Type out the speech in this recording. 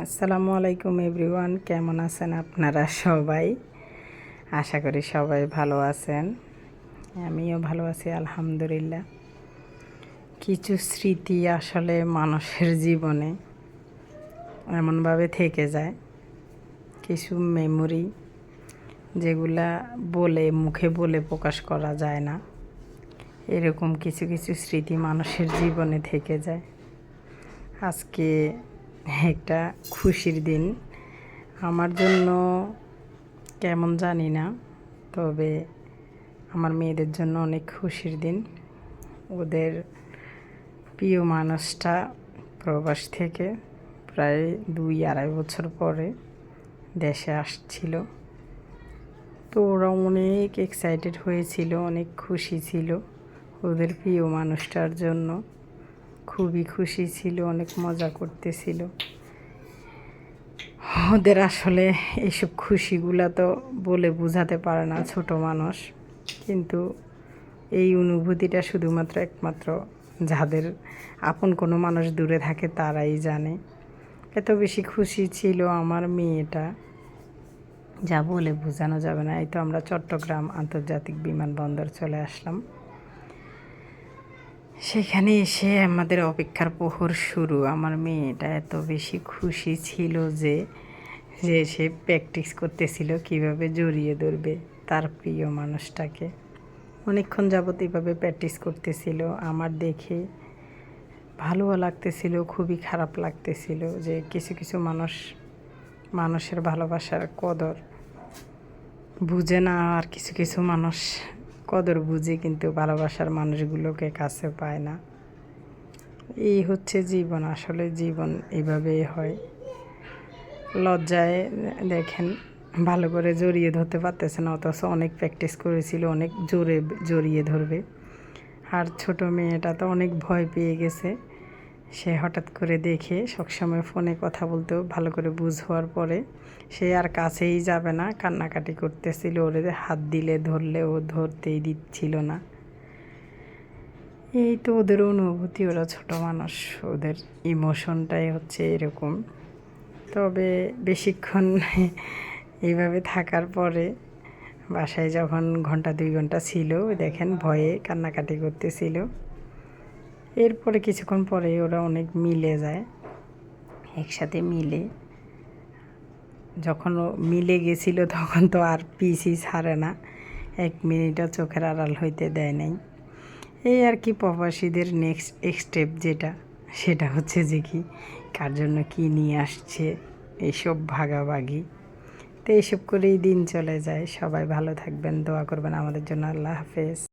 আসসালামু আলাইকুম এভরিওয়ান, কেমন আছেন আপনারা সবাই? আশা করি সবাই ভালো আছেন। আমিও ভালো আছি আলহামদুলিল্লাহ। কিছু স্মৃতি আসলে মানুষের জীবনে এমনভাবে থেকে যায়, কিছু মেমোরি যেগুলা মুখে বলে প্রকাশ করা যায় না। এরকম কিছু কিছু স্মৃতি মানুষের জীবনে থেকে যায়। আজকে একটা খুশির দিন আমার জন্য, কেমন জানি না, তবে আমার মেয়েদের জন্য অনেক খুশির দিন। ওদের প্রিয় মানুষটা প্রবাস থেকে প্রায় 2-2.5 বছর পরে দেশে আসছিল, তো ওরা অনেক এক্সাইটেড হয়েছিল, অনেক খুশি ছিল ওদের প্রিয় মানুষটার জন্য। খুবই খুশি ছিল, অনেক মজা করতেছিল। ওদের আসলে এইসব খুশিগুলা তো বলে বোঝাতে পারে না ছোট মানুষ, কিন্তু এই অনুভূতিটা শুধুমাত্র একমাত্র যাদের আপন কোনো মানুষ দূরে থাকে তারাই জানে। এত বেশি খুশি ছিল আমার মেয়েটা, যা বলে বোঝানো যাবে না। এই তো আমরা চট্টগ্রাম আন্তর্জাতিক বিমানবন্দর চলে আসলাম। সেখানে এসে আমাদের অপেক্ষার প্রহর শুরু। আমার মেয়েটা এত বেশি খুশি ছিল যে সে প্র্যাকটিস করতেছিল কিভাবে জড়িয়ে ধরবে তার প্রিয় মানুষটাকে। অনেকক্ষণ যাবত এইভাবে প্র্যাকটিস করতেছিল। আমার দেখে ভালোও লাগতেছিল, খুবই খারাপ লাগতেছিল যে কিছু কিছু মানুষের ভালোবাসার কদর বুঝে না, আর কিছু কিছু মানুষ কদর বুঝে কিন্তু ভালোবাসার মানুষগুলোকে কাছে পায় না। এই হচ্ছে জীবন, আসলে জীবন এইভাবেই হয়। লজ্জায় দেখেন ভালো করে জড়িয়ে ধরতে পারতেছে না, অথচ অনেক প্র্যাকটিস করেছিল, অনেক জোরে জড়িয়ে ধরবে। আর ছোট মেয়েটা তো অনেক ভয় পেয়ে গেছে। সে হঠাৎ করে দেখে সবসময় ফোনে কথা বলতেও ভালো করে বুঝ হওয়ার পরে সে আর কাছেই যাবে না, কান্নাকাটি করতেছিল। ওরে হাত দিলে ধরলে ও ধরতেই দিচ্ছিল না। এই তো ওদের অনুভূতি, ওরা ছোট মানুষ, ওদের ইমোশনটাই হচ্ছে এরকম। তবে বেশিক্ষণ এইভাবে থাকার পরে বাসায় যখন 1-2 ঘন্টা ছিল, দেখেন ভয়ে কান্নাকাটি করতেছিল। এরপরে কিছুক্ষণ পরে ওরা অনেক মিলে যায়, একসাথে মিলে। যখন ও মিলে গেছিল তখন তো আর পিসই ছাড়ে না, 1 মিনিটও চোখের আড়াল হইতে দেয় নাই। এই আর কি, প্রবাসীদের নেক্সট স্টেপ সেটা হচ্ছে যে কি কার জন্য কী নিয়ে আসছে এইসব ভাগাভাগি। তো এইসব করেই দিন চলে যায়। সবাই ভালো থাকবেন, দোয়া করবেন আমাদের জন্য। আল্লাহ হাফেজ।